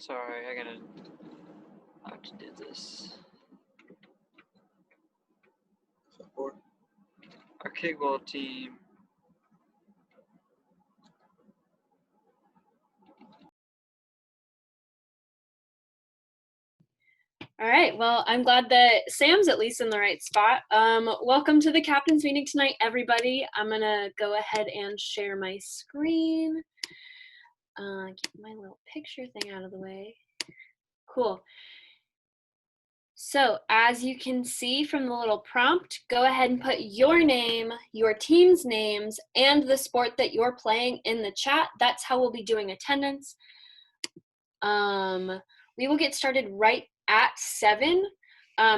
Sorry, I gotta have to do this. Our kickball team. All right, well, I'm glad that Sam's at least in the right spot. Welcome to the captain's meeting tonight, everybody. I'm gonna go ahead and share my screen. Get my little picture thing out of the way. Cool. So as you can see from the little prompt, go ahead and put your name, your team's names, and the sport that you're playing in the chat. That's how we'll be doing attendance. We will get started right at 7.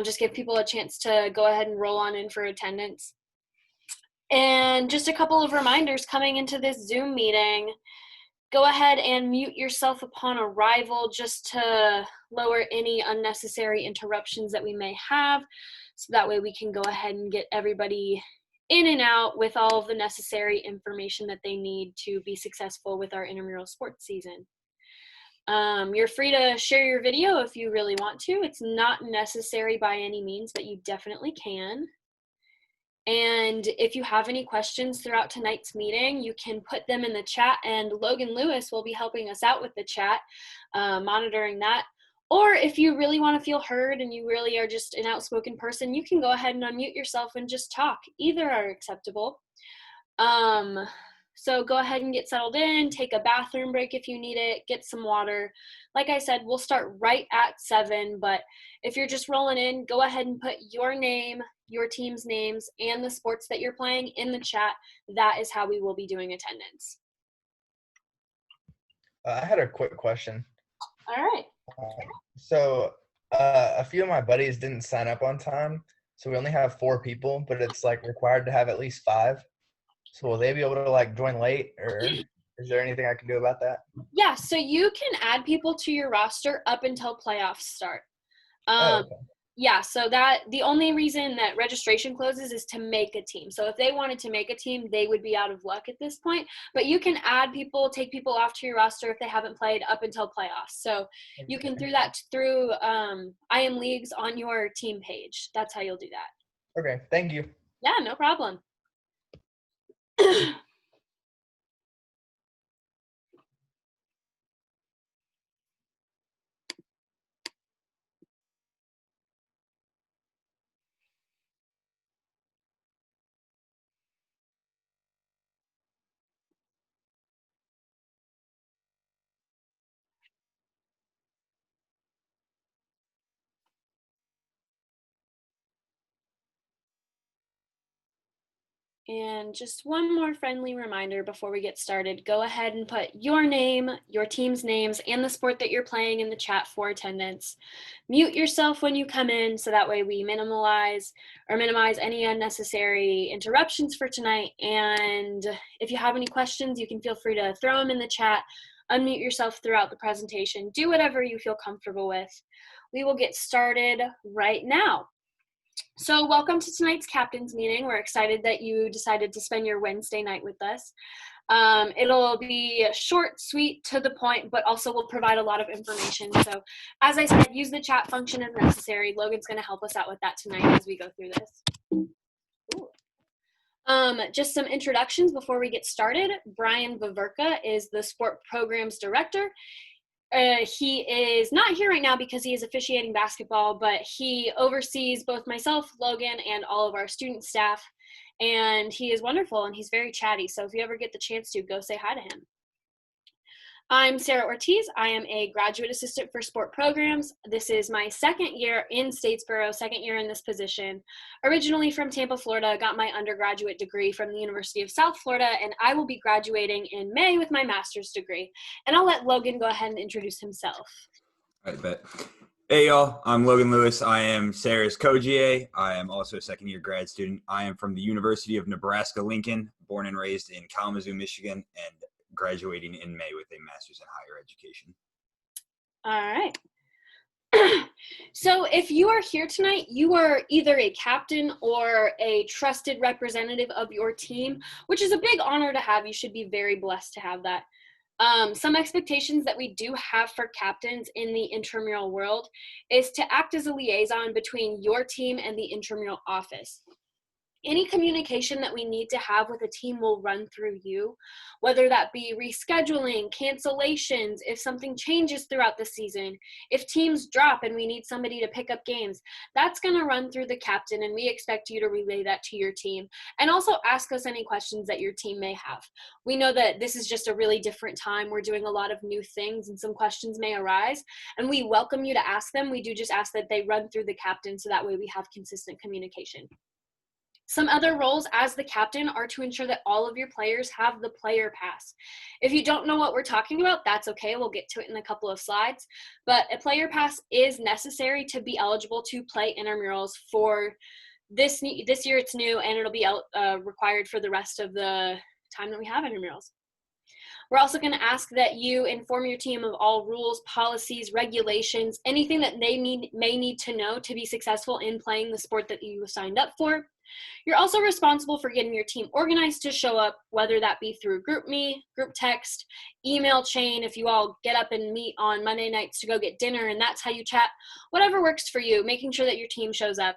Just give people a chance to go ahead and roll on in for attendance. And just a couple of reminders coming into this Zoom meeting. Go ahead and mute yourself upon arrival just to lower any unnecessary interruptions that we may have. So that way we can go ahead and get everybody in and out with all of the necessary information that they need to be successful with our intramural sports season. You're free to share your video if you really want to. It's not necessary by any means, but you definitely can. And if you have any questions throughout tonight's meeting, you can put them in the chat, and Logan Lewis will be helping us out with the chat, monitoring that. Or if you really want to feel heard and you really are just an outspoken person, you can go ahead and unmute yourself and just talk. Either are acceptable. So go ahead and get settled in, take a bathroom break if you need it, get some water. Like I said, we'll start right at 7, but if you're just rolling in, go ahead and put your name, your team's names, and the sports that you're playing in the chat. That is how we will be doing attendance. I had a quick question. All right. So a few of my buddies didn't sign up on time, so we only have 4 people, but it's like required to have at least 5. So will they be able to like join late, or is there anything I can do about that? Yeah, so you can add people to your roster up until playoffs start. Okay. Yeah, so that the only reason that registration closes is to make a team. So if they wanted to make a team, they would be out of luck at this point. But you can add people, take people off to your roster if they haven't played up until playoffs. So you can do that through IM Leagues on your team page. That's how you'll do that. Okay, thank you. Yeah, no problem. And just one more friendly reminder before we get started, go ahead and put your name, your team's names, and the sport that you're playing in the chat for attendance. Mute yourself when you come in so that way we minimize any unnecessary interruptions for tonight. And if you have any questions, you can feel free to throw them in the chat, unmute yourself throughout the presentation, do whatever you feel comfortable with. We will get started right now. So welcome to tonight's captain's meeting. We're excited that you decided to spend your Wednesday night with us. It'll be short, sweet, to the point, but also will provide a lot of information. So as I said, use the chat function if necessary. Logan's going to help us out with that tonight as we go through this. Just some introductions before we get started. Brian Vaverka is the sport programs director. He is not here right now because he is officiating basketball, but he oversees both myself, Logan, and all of our student staff. And he is wonderful and he's very chatty. So if you ever get the chance to, go say hi to him. I'm Sarah Ortiz. I am a graduate assistant for sport programs. This is my second year in Statesboro, second year in this position. Originally from Tampa, Florida, got my undergraduate degree from the University of South Florida, and I will be graduating in May with my master's degree. And I'll let Logan go ahead and introduce himself. All right, bet. Hey, y'all. I'm Logan Lewis. I am Sarah's co-GA. I am also a second-year grad student. I am from the University of Nebraska-Lincoln, born and raised in Kalamazoo, Michigan, and graduating in May with a master's in higher education. All right. So if you are here tonight, you are either a captain or a trusted representative of your team, which is a big honor to have. You should be very blessed to have that. Some expectations that we do have for captains in the intramural world is to act as a liaison between your team and the intramural office. Any communication that we need to have with a team will run through you, whether that be rescheduling, cancellations, if something changes throughout the season, if teams drop and we need somebody to pick up games, that's going to run through the captain, and we expect you to relay that to your team. And also ask us any questions that your team may have. We know that this is just a really different time. We're doing a lot of new things and some questions may arise, and we welcome you to ask them. We do just ask that they run through the captain so that way we have consistent communication. Some other roles as the captain are to ensure that all of your players have the player pass. If you don't know what we're talking about, that's okay. We'll get to it in a couple of slides. But a player pass is necessary to be eligible to play intramurals for this year. It's new, and it'll be required for the rest of the time that we have intramurals. We're also going to ask that you inform your team of all rules, policies, regulations, anything that they may need to know to be successful in playing the sport that you signed up for. You're also responsible for getting your team organized to show up, whether that be through GroupMe, group text, email chain, if you all get up and meet on Monday nights to go get dinner and that's how you chat, whatever works for you, making sure that your team shows up.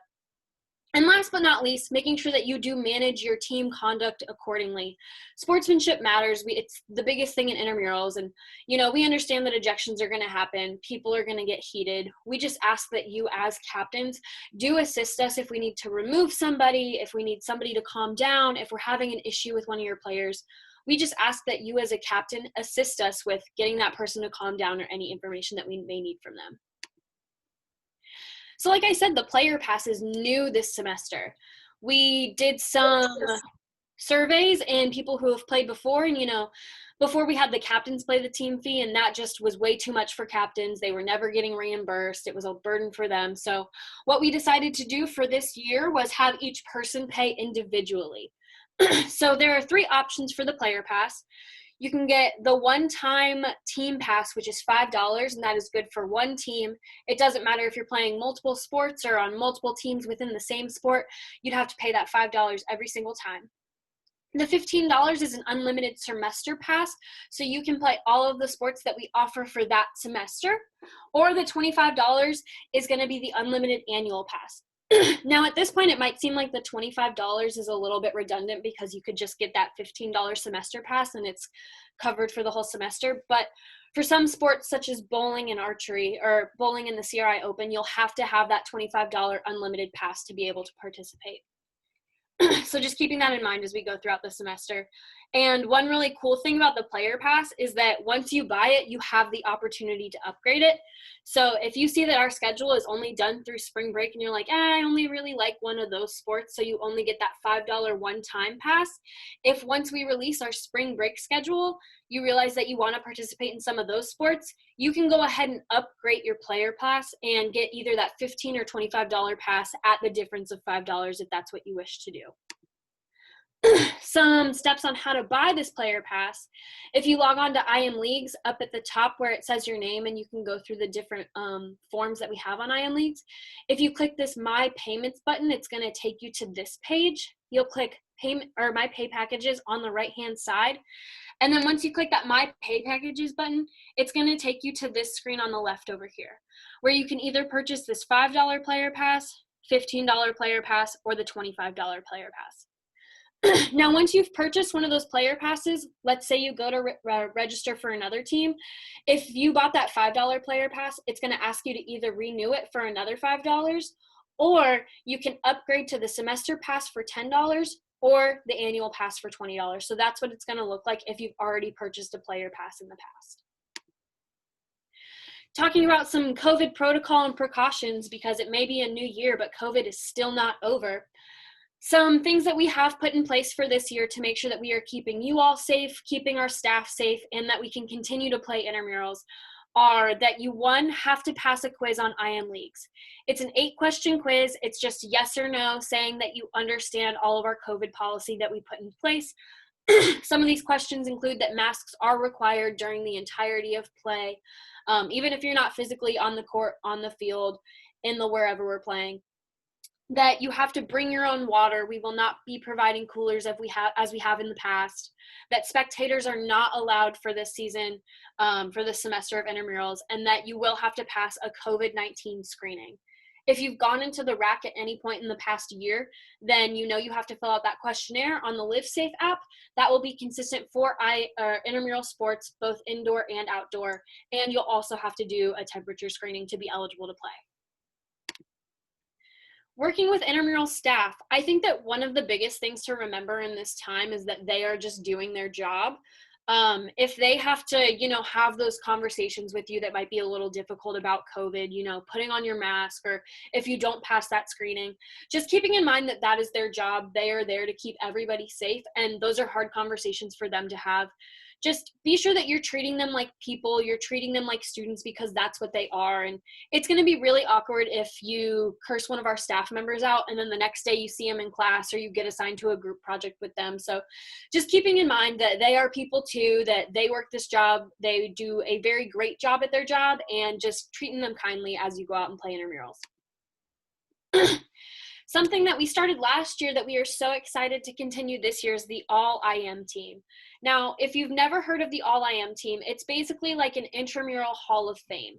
And last but not least, making sure that you do manage your team conduct accordingly. Sportsmanship matters. It's the biggest thing in intramurals. And, we understand that ejections are going to happen. People are going to get heated. We just ask that you as captains do assist us if we need to remove somebody, if we need somebody to calm down, if we're having an issue with one of your players. We just ask that you as a captain assist us with getting that person to calm down or any information that we may need from them. So like I said, the player pass is new this semester. We did some surveys and people who have played before, and before we had the captains play the team fee, and that just was way too much for captains. They were never getting reimbursed. It was a burden for them. So what we decided to do for this year was have each person pay individually. So there are 3 options for the player pass. You can get the one-time team pass, which is $5, and that is good for one team. It doesn't matter if you're playing multiple sports or on multiple teams within the same sport. You'd have to pay that $5 every single time. The $15 is an unlimited semester pass, so you can play all of the sports that we offer for that semester, or the $25 is going to be the unlimited annual pass. Now, at this point, it might seem like the $25 is a little bit redundant because you could just get that $15 semester pass and it's covered for the whole semester. But for some sports such as bowling and archery, or bowling in the CRI Open, you'll have to have that $25 unlimited pass to be able to participate. So just keeping that in mind as we go throughout the semester. And one really cool thing about the player pass is that once you buy it, you have the opportunity to upgrade it. So if you see that our schedule is only done through spring break and you're like, I only really like one of those sports, so you only get that $5 one-time pass. If once we release our spring break schedule, you realize that you want to participate in some of those sports, you can go ahead and upgrade your player pass and get either that $15 or $25 pass at the difference of $5 if that's what you wish to do. Some steps on how to buy this player pass. If you log on to IM Leagues, up at the top where it says your name, and you can go through the different forms that we have on IM Leagues. If you click this My Payments button, it's going to take you to this page. You'll click Payment or My Pay Packages on the right-hand side. And then once you click that My Pay Packages button, it's going to take you to this screen on the left over here, where you can either purchase this $5 player pass, $15 player pass, or the $25 player pass. Now, once you've purchased one of those player passes, let's say you go to register for another team. If you bought that $5 player pass, it's going to ask you to either renew it for another $5, or you can upgrade to the semester pass for $10 or the annual pass for $20. So that's what it's going to look like if you've already purchased a player pass in the past. Talking about some COVID protocol and precautions, because it may be a new year, but COVID is still not over. Some things that we have put in place for this year to make sure that we are keeping you all safe, keeping our staff safe, and that we can continue to play intramurals are that you, one, have to pass a quiz on IM Leagues. It's an 8-question quiz. It's just yes or no, saying that you understand all of our COVID policy that we put in place. Some of these questions include that masks are required during the entirety of play, even if you're not physically on the court, on the field, in the wherever we're playing. that you have to bring your own water. We will not be providing coolers as we have in the past. That spectators are not allowed for this season, for this semester of intramurals, and that you will have to pass a COVID-19 screening. If you've gone into the rack at any point in the past year, then you know you have to fill out that questionnaire on the Live Safe app. That will be consistent for intramural sports, both indoor and outdoor, and you'll also have to do a temperature screening to be eligible to play. Working with intramural staff, I think that one of the biggest things to remember in this time is that they are just doing their job. If they have to, have those conversations with you that might be a little difficult about COVID, putting on your mask, or if you don't pass that screening, just keeping in mind that that is their job. They are there to keep everybody safe, and those are hard conversations for them to have. Just be sure that you're treating them like people, you're treating them like students, because that's what they are. And it's going to be really awkward if you curse one of our staff members out and then the next day you see them in class or you get assigned to a group project with them. So just keeping in mind that they are people too, that they work this job, they do a very great job at their job, and just treating them kindly as you go out and play intramurals. Something that we started last year that we are so excited to continue this year is the All IM team. Now, if you've never heard of the All IM team, it's basically like an intramural Hall of Fame.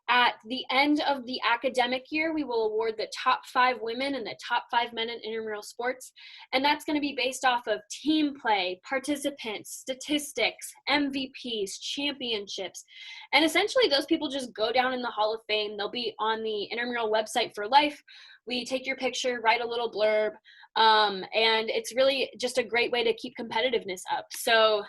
At the end of the academic year, we will award the top 5 women and the top 5 men in intramural sports, and that's going to be based off of team play, participants, statistics, MVPs, championships, and essentially those people just go down in the Hall of Fame. They'll be on the intramural website for life. We take your picture, write a little blurb, and it's really just a great way to keep competitiveness up. So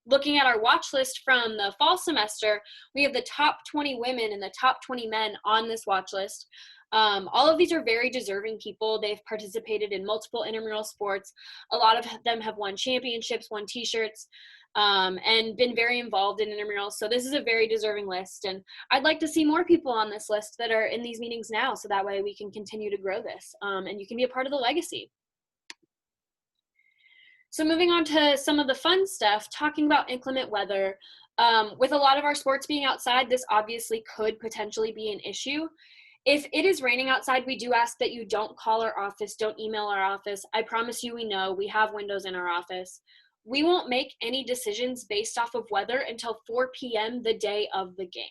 looking at our watch list from the fall semester, we have the top 20 women and the top 20 men on this watch list. All of these are very deserving people. They've participated in multiple intramural sports. A lot of them have won championships, won t-shirts, and been very involved in intramurals. So this is a very deserving list. And I'd like to see more people on this list that are in these meetings now, so that way we can continue to grow this, and you can be a part of the legacy. So moving on to some of the fun stuff, talking about inclement weather. With a lot of our sports being outside, this obviously could potentially be an issue. If it is raining outside, we do ask that you don't call our office, don't email our office. I promise you, we know, we have windows in our office. We won't make any decisions based off of weather until 4 p.m. the day of the game.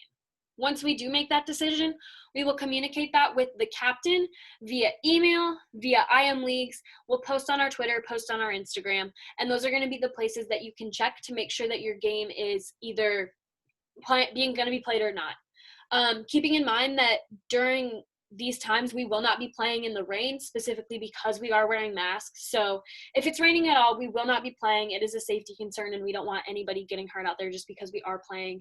Once we do make that decision, we will communicate that with the captain via email, via IM Leagues. We'll post on our Twitter, post on our Instagram, and those are going to be the places that you can check to make sure that your game is either going to be played or not. Keeping in mind that during these times we will not be playing in the rain, specifically because we are wearing masks. So if it's raining at all, we will not be playing. It is a safety concern, and we don't want anybody getting hurt out there just because we are playing,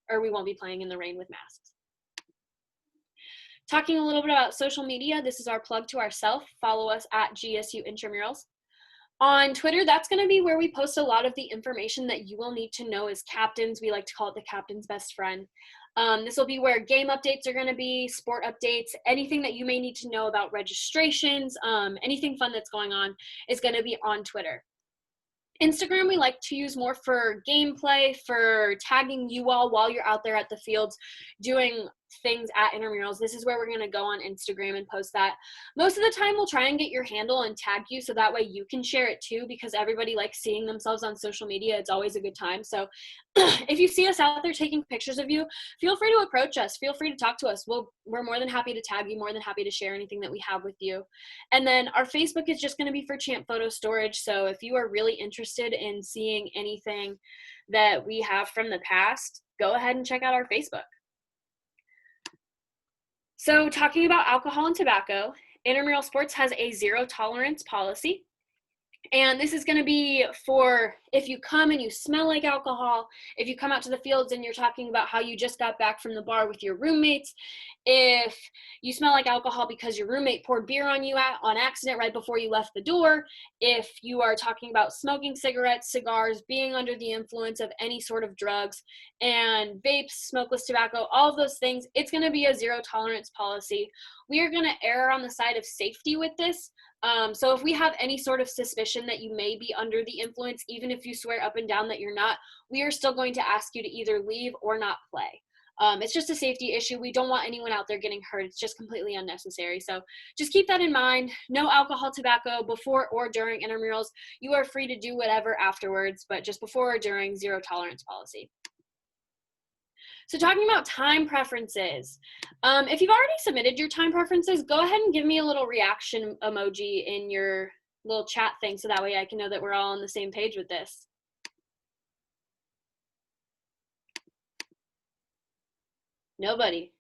or we won't be playing in the rain with masks. Talking a little bit about social media, this is our plug to ourselves. Follow us at GSU Intramurals. On Twitter, that's going to be where we post a lot of the information that you will need to know as captains. We like to call it the captain's best friend. This will be where game updates are going to be, sport updates, anything that you may need to know about registrations, anything fun that's going on is going to be on Twitter. Instagram, we like to use more for gameplay, for tagging you all while you're out there at the fields doing things at intramurals. This is where we're going to go on Instagram and post that. Most of the time, we'll try and get your handle and tag you so that way you can share it too, because everybody likes seeing themselves on social media. It's always a good time. So if you see us out there taking pictures of you, feel free to approach us. Feel free to talk to us. We're more than happy to tag you, more than happy to share anything that we have with you. And then our Facebook is just going to be for champ photo storage. So if you are really interested in seeing anything that we have from the past, go ahead and check out our Facebook. So talking about alcohol and tobacco, intramural sports has a zero tolerance policy. And this is going to be for if you come and you smell like alcohol, if you come out to the fields and you're talking about how you just got back from the bar with your roommates, if you smell like alcohol because your roommate poured beer on you on accident right before you left the door, if you are talking about smoking cigarettes, cigars, being under the influence of any sort of drugs, and vapes, smokeless tobacco, all of those things, it's going to be a zero tolerance policy. We are going to err on the side of safety with this. So if we have any sort of suspicion that you may be under the influence, even if you swear up and down that you're not, we are still going to ask you to either leave or not play. It's just a safety issue. We don't want anyone out there getting hurt. It's just completely unnecessary. So just keep that in mind. No alcohol, tobacco before or during intramurals. You are free to do whatever afterwards, but just before or during, zero tolerance policy. So talking about time preferences, if you've already submitted your time preferences, go ahead and give me a little reaction emoji in your little chat thing so that way I can know that we're all on the same page with this. Nobody.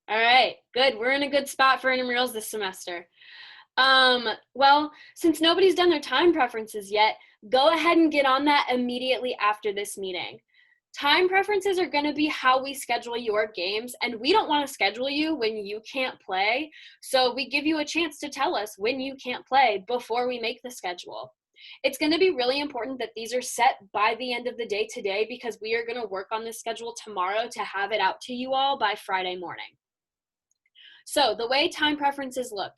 All right, good. We're in a good spot for intramurals this semester. Well, since nobody's done their time preferences yet, go ahead and get on that immediately after this meeting. Time preferences are going to be how we schedule your games, and we don't want to schedule you when you can't play. So we give you a chance to tell us when you can't play before we make the schedule. It's going to be really important that these are set by the end of the day today, because we are going to work on this schedule tomorrow to have it out to you all by Friday morning. So the way time preferences look,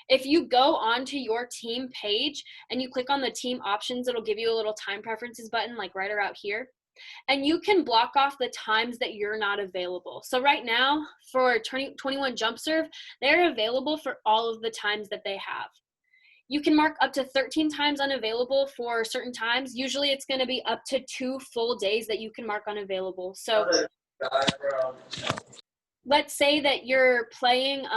if you go onto your team page and you click on the team options, it'll give you a little time preferences button like right around here. And you can block off the times that you're not available. So right now for 21 Jump Serve, they're available for all of the times that they have. You can mark up to 13 times unavailable for certain times. Usually it's going to be up to 2 full days that you can mark unavailable. So let's say that you're playing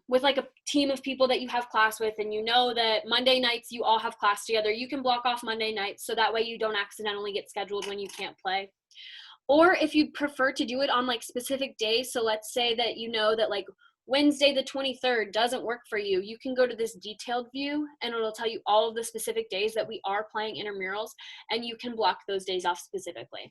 with like a team of people that you have class with, and you know that Monday nights you all have class together. You can block off Monday nights so that way you don't accidentally get scheduled when you can't play. Or if you prefer to do it on like specific days, so let's say that you know that like Wednesday the 23rd doesn't work for you, you can go to this detailed view and it'll tell you all of the specific days that we are playing intramurals, and you can block those days off specifically.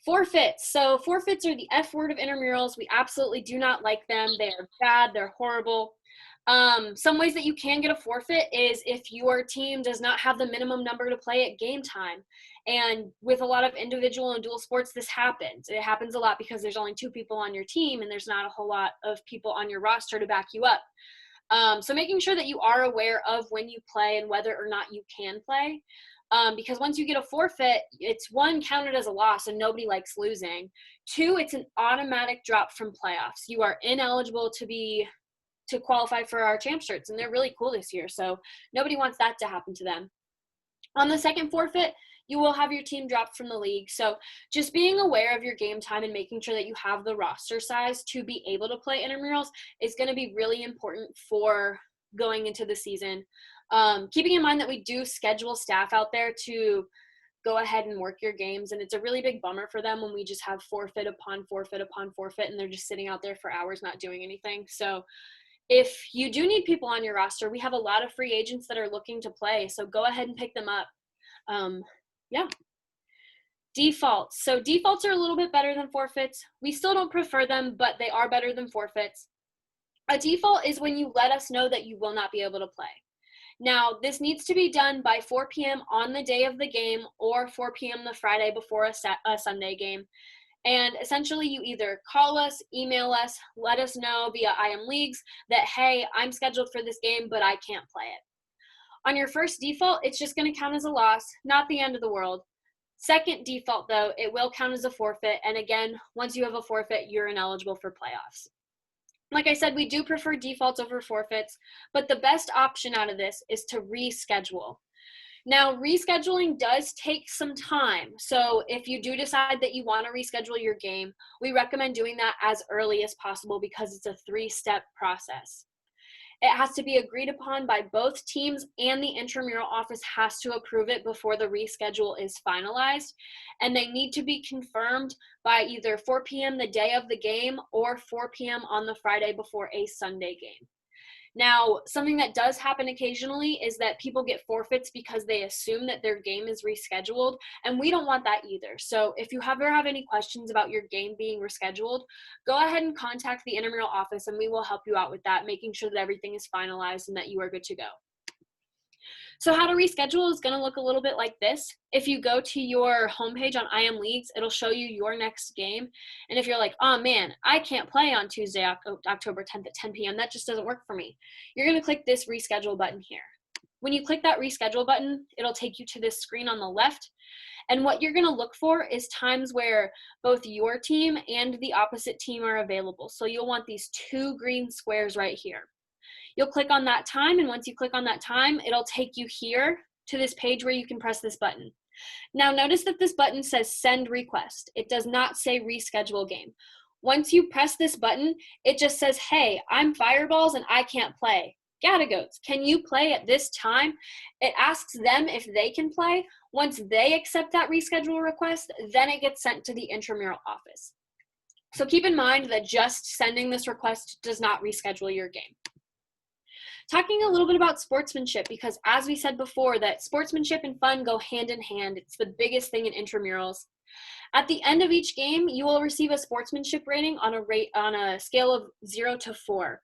Forfeits. So forfeits are the F word of intramurals. We absolutely do not like them. They are bad. They're horrible. Some ways that you can get a forfeit is if your team does not have the minimum number to play at game time. And with a lot of individual and dual sports, this happens. It happens a lot because there's only 2 people on your team and there's not a whole lot of people on your roster to back you up. So making sure that you are aware of when you play and whether or not you can play. Because once you get a forfeit, it's 1, counted as a loss, and nobody likes losing. 2, it's an automatic drop from playoffs. You are ineligible to qualify for our champ shirts, and they're really cool this year, so nobody wants that to happen to them. On the second forfeit, you will have your team dropped from the league. So just being aware of your game time and making sure that you have the roster size to be able to play intramurals is going to be really important for going into the season. Keeping in mind that we do schedule staff out there to go ahead and work your games, and it's a really big bummer for them when we just have forfeit upon forfeit upon forfeit and they're just sitting out there for hours not doing anything. So if you do need people on your roster, we have a lot of free agents that are looking to play, so go ahead and pick them up. Yeah. Defaults. So defaults are a little bit better than forfeits. We still don't prefer them, but they are better than forfeits. A default is when you let us know that you will not be able to play. Now, this needs to be done by 4 p.m. on the day of the game or 4 p.m. the Friday before a Sunday game. And essentially, you either call us, email us, let us know via IM Leagues that, hey, I'm scheduled for this game, but I can't play it. On your first default, it's just going to count as a loss, not the end of the world. Second default, though, it will count as a forfeit. And again, once you have a forfeit, you're ineligible for playoffs. Like I said, we do prefer defaults over forfeits, but the best option out of this is to reschedule. Now, rescheduling does take some time. So if you do decide that you want to reschedule your game, we recommend doing that as early as possible because it's a 3-step process. It has to be agreed upon by both teams, and the intramural office has to approve it before the reschedule is finalized. And they need to be confirmed by either 4 p.m. the day of the game or 4 p.m. on the Friday before a Sunday game. Now, something that does happen occasionally is that people get forfeits because they assume that their game is rescheduled, and we don't want that either. So if you ever have any questions about your game being rescheduled, go ahead and contact the intramural office and we will help you out with that, making sure that everything is finalized and that you are good to go. So how to reschedule is going to look a little bit like this. If you go to your homepage on IM Leagues, it'll show you your next game. And if you're like, oh man, I can't play on Tuesday, October 10th at 10 p.m., that just doesn't work for me, you're going to click this reschedule button here. when you click that reschedule button, it'll take you to this screen on the left. And what you're going to look for is times where both your team and the opposite team are available. So you'll want these 2 green squares right here. You'll click on that time, and once you click on that time, it'll take you here to this page where you can press this button. Now notice that this button says send request. It does not say reschedule game. Once you press this button, it just says, hey, I'm Fireballs and I can't play. Goats, can you play at this time? It asks them if they can play. Once they accept that reschedule request, then it gets sent to the intramural office. So keep in mind that just sending this request does not reschedule your game. Talking a little bit about sportsmanship, because as we said before, that sportsmanship and fun go hand in hand. It's the biggest thing in intramurals. At the end of each game, you will receive a sportsmanship rating on a scale of 0 to 4.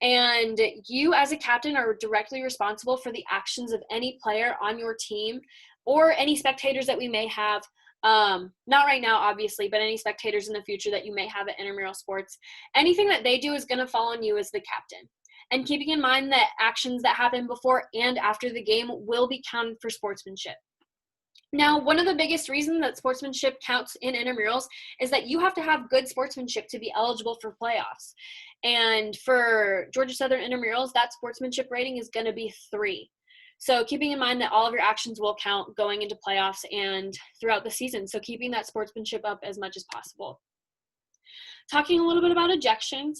And you as a captain are directly responsible for the actions of any player on your team or any spectators that we may have. Not right now, obviously, but any spectators in the future that you may have at intramural sports. Anything that they do is going to fall on you as the captain. And keeping in mind that actions that happen before and after the game will be counted for sportsmanship. Now, one of the biggest reasons that sportsmanship counts in intramurals is that you have to have good sportsmanship to be eligible for playoffs. And for Georgia Southern intramurals, that sportsmanship rating is going to be 3. So keeping in mind that all of your actions will count going into playoffs and throughout the season. So keeping that sportsmanship up as much as possible. Talking a little bit about ejections.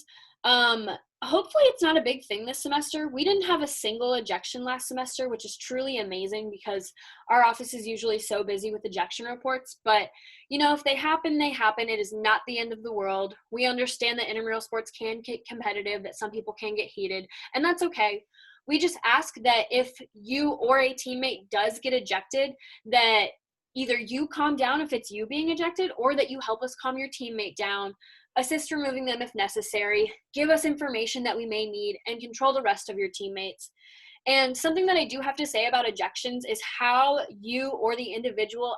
Hopefully it's not a big thing this semester. We didn't have a single ejection last semester, which is truly amazing because our office is usually so busy with ejection reports. But, you know, if they happen, they happen. It is not the end of the world. We understand that intramural sports can get competitive, that some people can get heated, and that's okay. We just ask that if you or a teammate does get ejected, that either you calm down if it's you being ejected or that you help us calm your teammate down, assist removing them if necessary, give us information that we may need, and control the rest of your teammates. And something that I do have to say about ejections is how you or the individual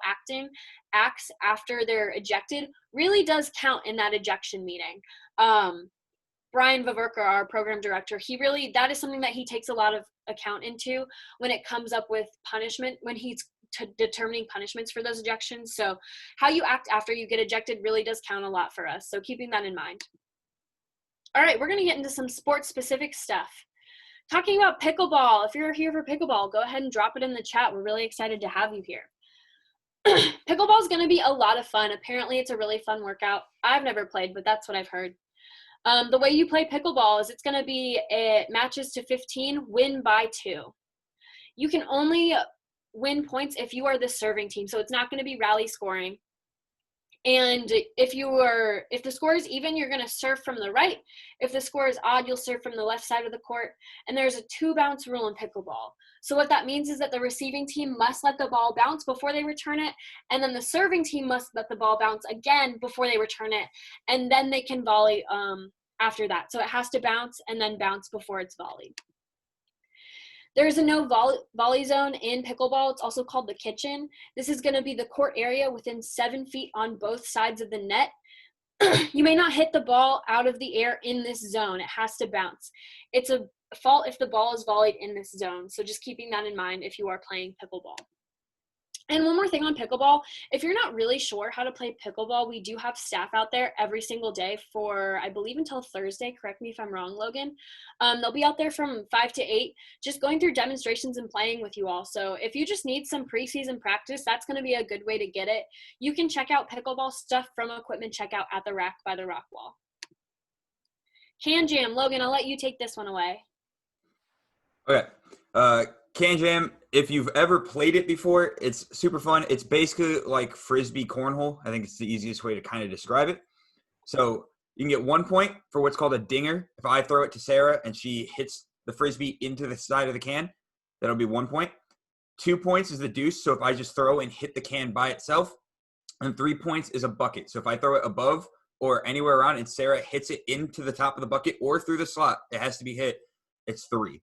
acts after they're ejected really does count in that ejection meeting. Brian Vaverka, our program director, that is something that he takes a lot of account into when it comes up with punishment, when he's determining punishments for those ejections. So how you act after you get ejected really does count a lot for us. So keeping that in mind. All right, we're going to get into some sports specific stuff. Talking about pickleball. If you're here for pickleball, go ahead and drop it in the chat. We're really excited to have you here. Pickleball is going to be a lot of fun. Apparently it's a really fun workout. I've never played, but that's what I've heard. The way you play pickleball is it's going to be matches to 15, win by 2. You can only win points if you are the serving team, so it's not going to be rally scoring. And if the score is even, you're going to serve from the right. If the score is odd, you'll serve from the left side of the court. And there's a 2-bounce rule in pickleball. So what that means is that the receiving team must let the ball bounce before they return it, and then the serving team must let the ball bounce again before they return it, and then they can volley after that. So it has to bounce and then bounce before it's volleyed. There's a no volley zone in pickleball. It's also called the kitchen. This is going to be the court area within 7 feet on both sides of the net. You may not hit the ball out of the air in this zone. It has to bounce. It's a fault if the ball is volleyed in this zone. So just keeping that in mind if you are playing pickleball. And one more thing on pickleball, if you're not really sure how to play pickleball, we do have staff out there every single day for, I believe, until Thursday. Correct me if I'm wrong, Logan. They'll be out there from 5 to 8, just going through demonstrations and playing with you all. So if you just need some preseason practice, that's going to be a good way to get it. You can check out pickleball stuff from equipment checkout at the rack by the rock wall. Can Jam, Logan, I'll let you take this one away. Okay. Can Jam, if you've ever played it before, it's super fun. It's basically like Frisbee cornhole. I think it's the easiest way to kind of describe it. So you can get 1 point for what's called a dinger. If I throw it to Sarah and she hits the Frisbee into the side of the can, that'll be 1 point. 2 points is the deuce. So if I just throw and hit the can by itself, and 3 points is a bucket. So if I throw it above or anywhere around and Sarah hits it into the top of the bucket or through the slot, it has to be hit. It's 3.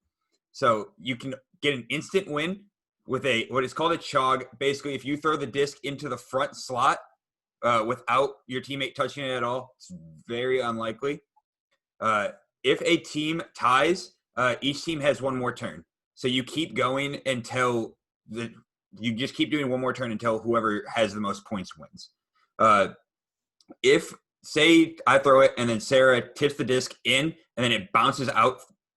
So you can get an instant win with what is called a chog. Basically, if you throw the disc into the front slot without your teammate touching it at all, it's very unlikely. If a team ties, each team has one more turn. So you keep going until you just keep doing one more turn until whoever has the most points wins. If, say, I throw it and then Sarah tips the disc in and then it bounces out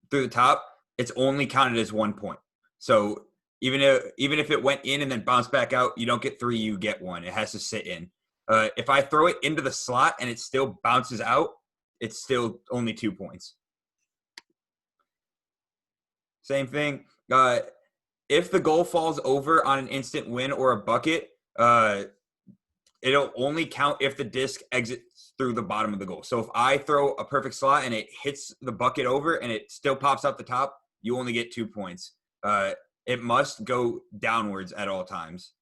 through the top, it's only counted as 1 point. So even if it went in and then bounced back out, you don't get 3, you get 1. It has to sit in. If I throw it into the slot and it still bounces out, it's still only 2 points. Same thing. If the goal falls over on an instant win or a bucket, it'll only count if the disc exits through the bottom of the goal. So if I throw a perfect slot and it hits the bucket over and it still pops out the top, you only get 2 points. It must go downwards at all times.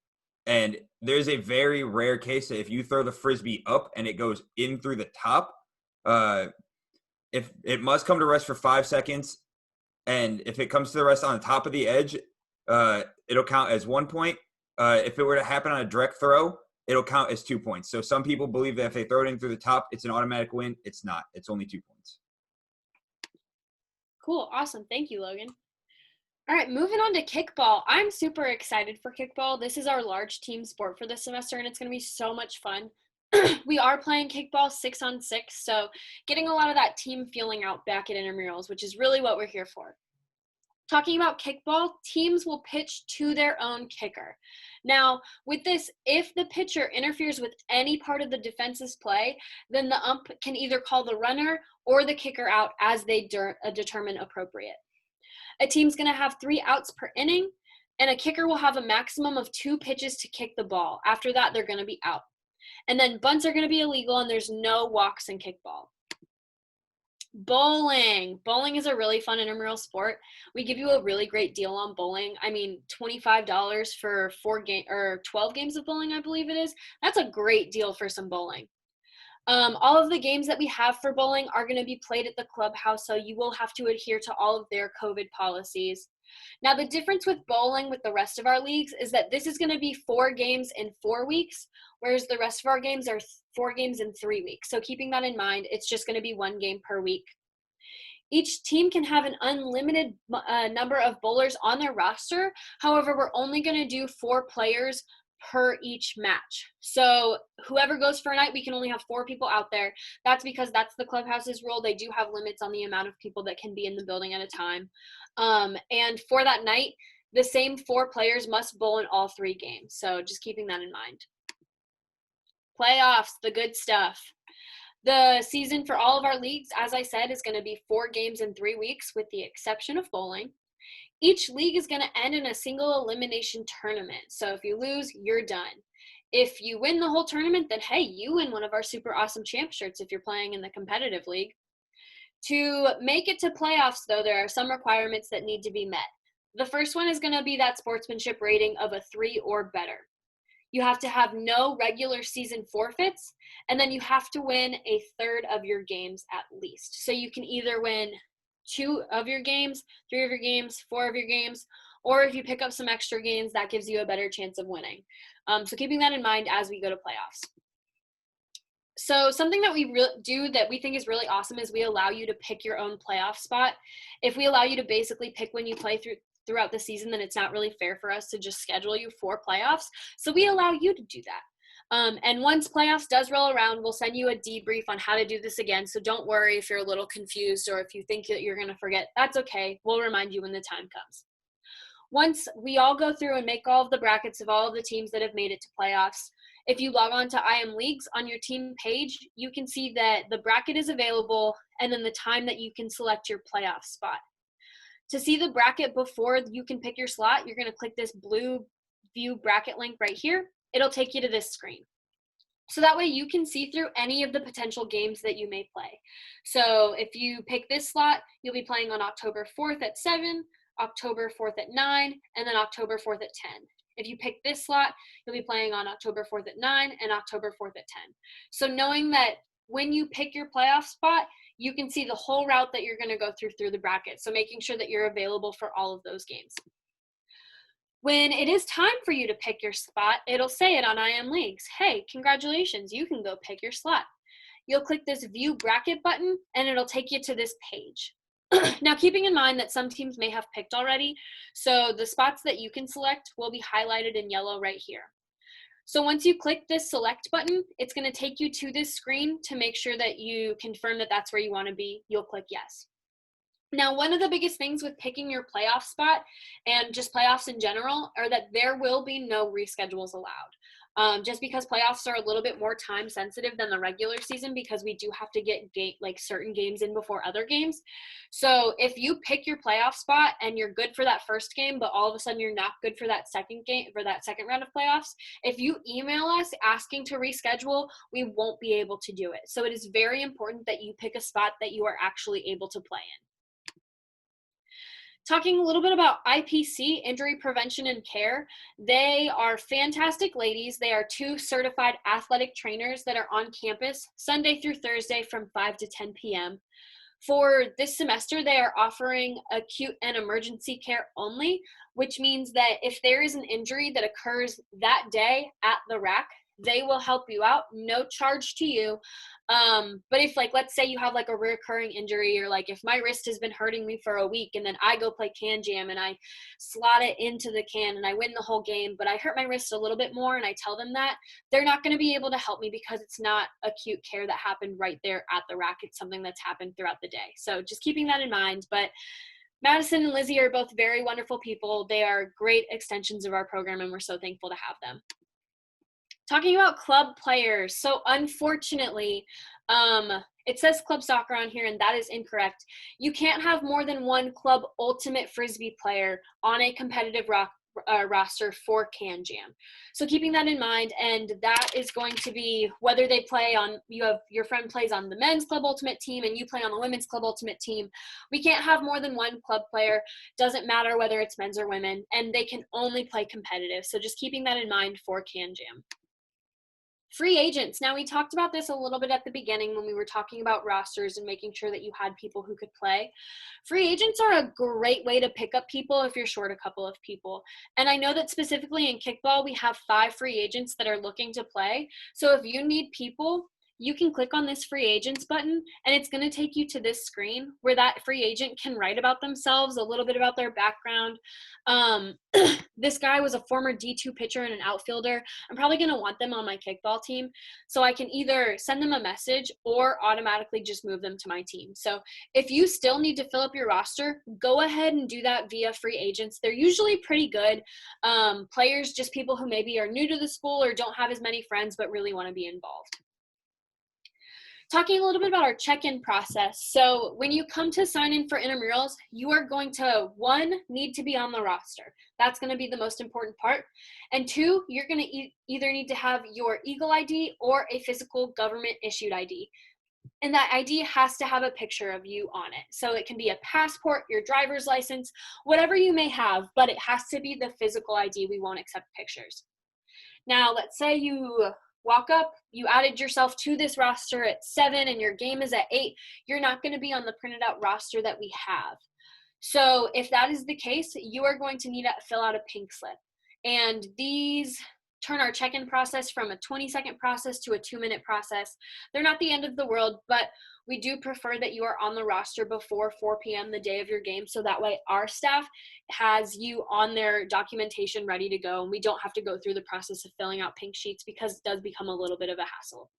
And there's a very rare case that if you throw the Frisbee up and it goes in through the top, if it must come to rest for 5 seconds. And if it comes to the rest on the top of the edge, it'll count as 1 point. If it were to happen on a direct throw, it'll count as 2 points. So some people believe that if they throw it in through the top, it's an automatic win. It's not. It's only 2 points. Cool. Awesome. Thank you, Logan. All right, moving on to kickball. I'm super excited for kickball. This is our large team sport for this semester, and it's going to be so much fun. We are playing kickball 6-on-6, so getting a lot of that team feeling out back at intramurals, which is really what we're here for. Talking about kickball, teams will pitch to their own kicker. Now, with this, if the pitcher interferes with any part of the defense's play, then the ump can either call the runner or the kicker out as they determine appropriate. A team's going to have 3 outs per inning, and a kicker will have a maximum of 2 pitches to kick the ball. After that, they're going to be out. And then bunts are going to be illegal, and there's no walks in kickball. Bowling. Bowling is a really fun intramural sport. We give you a really great deal on bowling. I mean, $25 for 12 games of bowling, I believe it is. That's a great deal for some bowling. All of the games that we have for bowling are going to be played at the clubhouse, so you will have to adhere to all of their COVID policies. Now, the difference with bowling with the rest of our leagues is that this is going to be 4 games in 4 weeks, whereas the rest of our games are 4 games in 3 weeks. So keeping that in mind, it's just going to be 1 game per week. Each team can have an unlimited number of bowlers on their roster. However, we're only going to do 4 players per each match. So whoever goes for a night, we can only have 4 people out there. That's because that's the clubhouse's rule. They do have limits on the amount of people that can be in the building at a time. And for that night, the same 4 players must bowl in all 3 games. So just keeping that in mind. Playoffs, the good stuff. The season for all of our leagues, as I said, is going to be 4 games in 3 weeks with the exception of bowling. Each league is going to end in a single elimination tournament. So if you lose, you're done. If you win the whole tournament, then hey, you win one of our super awesome champ shirts if you're playing in the competitive league. To make it to playoffs, though, there are some requirements that need to be met. The first one is going to be that sportsmanship rating of a 3 or better. You have to have no regular season forfeits, and then you have to win a third of your games at least. So you can either win 2 of your games, 3 of your games, 4 of your games, or if you pick up some extra games, that gives you a better chance of winning. So keeping that in mind as we go to playoffs. So something that we do that we think is really awesome is we allow you to pick your own playoff spot. If we allow you to basically pick when you play throughout the season, then it's not really fair for us to just schedule you for playoffs. So we allow you to do that. And once playoffs does roll around, we'll send you a debrief on how to do this again. So don't worry if you're a little confused or if you think that you're going to forget. That's okay. We'll remind you when the time comes. Once we all go through and make all of the brackets of all of the teams that have made it to playoffs, if you log on to IM Leagues on your team page, you can see that the bracket is available and then the time that you can select your playoff spot. To see the bracket before you can pick your slot, you're going to click this blue view bracket link right here. It'll take you to this screen. So that way you can see through any of the potential games that you may play. So if you pick this slot, you'll be playing on October 4th at 7, October 4th at 9, and then October 4th at 10. If you pick this slot, you'll be playing on October 4th at 9 and October 4th at 10. So knowing that when you pick your playoff spot, you can see the whole route that you're going to go through the bracket. So making sure that you're available for all of those games. When it is time for you to pick your spot, it'll say it on IM Leagues. Hey, congratulations, you can go pick your slot. You'll click this view bracket button and it'll take you to this page. Now, keeping in mind that some teams may have picked already, so the spots that you can select will be highlighted in yellow right here. So once you click this select button, it's going to take you to this screen to make sure that you confirm that that's where you want to be. You'll click yes. Now, one of the biggest things with picking your playoff spot and just playoffs in general are that there will be no reschedules allowed. Just because playoffs are a little bit more time sensitive than the regular season because we do have to get certain games in before other games. So if you pick your playoff spot and you're good for that first game, but all of a sudden you're not good for that second game, for that second round of playoffs, if you email us asking to reschedule, we won't be able to do it. So it is very important that you pick a spot that you are actually able to play in. Talking a little bit about IPC, Injury Prevention and Care. They are fantastic ladies. They are 2 certified athletic trainers that are on campus Sunday through Thursday from 5 to 10 p.m. For this semester, they are offering acute and emergency care only, which means that if there is an injury that occurs that day at the RAC, they will help you out, no charge to you. But if, like, let's say you have like a recurring injury, or like if my wrist has been hurting me for a week and then I go play can jam and I slot it into the can and I win the whole game, but I hurt my wrist a little bit more and I tell them that, they're not going to be able to help me because it's not acute care that happened right there at the RAC. It's something that's happened throughout the day. So just keeping that in mind. But Madison and Lizzie are both very wonderful people. They are great extensions of our program and we're so thankful to have them. Talking about club players. So unfortunately, it says club soccer on here, and that is incorrect. You can't have more than 1 club ultimate Frisbee player on a competitive roster for Can Jam. So keeping that in mind, and that is going to be whether they play on, you have your friend plays on the men's club ultimate team and you play on the women's club ultimate team. We can't have more than 1 club player. Doesn't matter whether it's men's or women, and they can only play competitive. So just keeping that in mind for Can Jam. Free agents. Now, we talked about this a little bit at the beginning when we were talking about rosters and making sure that you had people who could play. Free agents are a great way to pick up people if you're short a couple of people. And I know that specifically in kickball, we have 5 free agents that are looking to play. So if you need people, you can click on this free agents button and it's going to take you to this screen where that free agent can write about themselves, a little bit about their background. This guy was a former D2 pitcher and an outfielder. I'm probably going to want them on my kickball team. So I can either send them a message or automatically just move them to my team. So if you still need to fill up your roster, go ahead and do that via free agents. They're usually pretty good. Players, just people who maybe are new to the school or don't have as many friends but really want to be involved. Talking a little bit about our check-in process. So when you come to sign in for intramurals, you are going to, 1, need to be on the roster. That's going to be the most important part. And 2, you're going to either need to have your Eagle ID or a physical government issued ID. And that ID has to have a picture of you on it. So it can be a passport, your driver's license, whatever you may have, but it has to be the physical ID. We won't accept pictures. Now, let's say you walk up, you added yourself to this roster at 7 and your game is at 8, you're not going to be on the printed out roster that we have. So if that is the case, you are going to need to fill out a pink slip. And these turn our check-in process from a 20-second process to a 2-minute process. They're not the end of the world, but we do prefer that you are on the roster before 4 p.m. the day of your game, so that way our staff has you on their documentation ready to go, and we don't have to go through the process of filling out pink sheets because it does become a little bit of a hassle.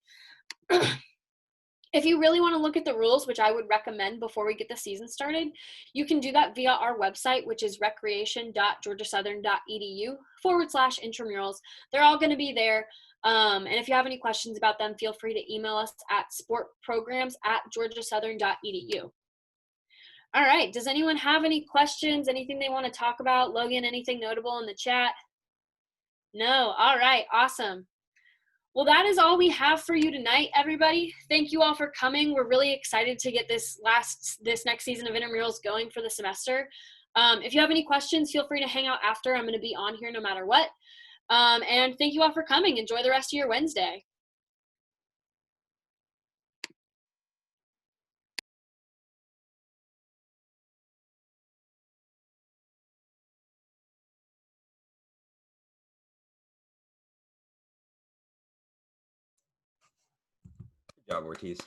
If you really want to look at the rules, which I would recommend before we get the season started, you can do that via our website, which is recreation.georgiasouthern.edu/intramurals. They're all going to be there. And if you have any questions about them, feel free to email us at sportprograms@georgiasouthern.edu. All right. Does anyone have any questions, anything they want to talk about? Logan, anything notable in the chat? No. All right. Awesome. Well, that is all we have for you tonight, everybody. Thank you all for coming. We're really excited to get this next season of intramurals going for the semester. If you have any questions, feel free to hang out after. I'm going to be on here no matter what. And thank you all for coming. Enjoy the rest of your Wednesday. Good job, Ortiz.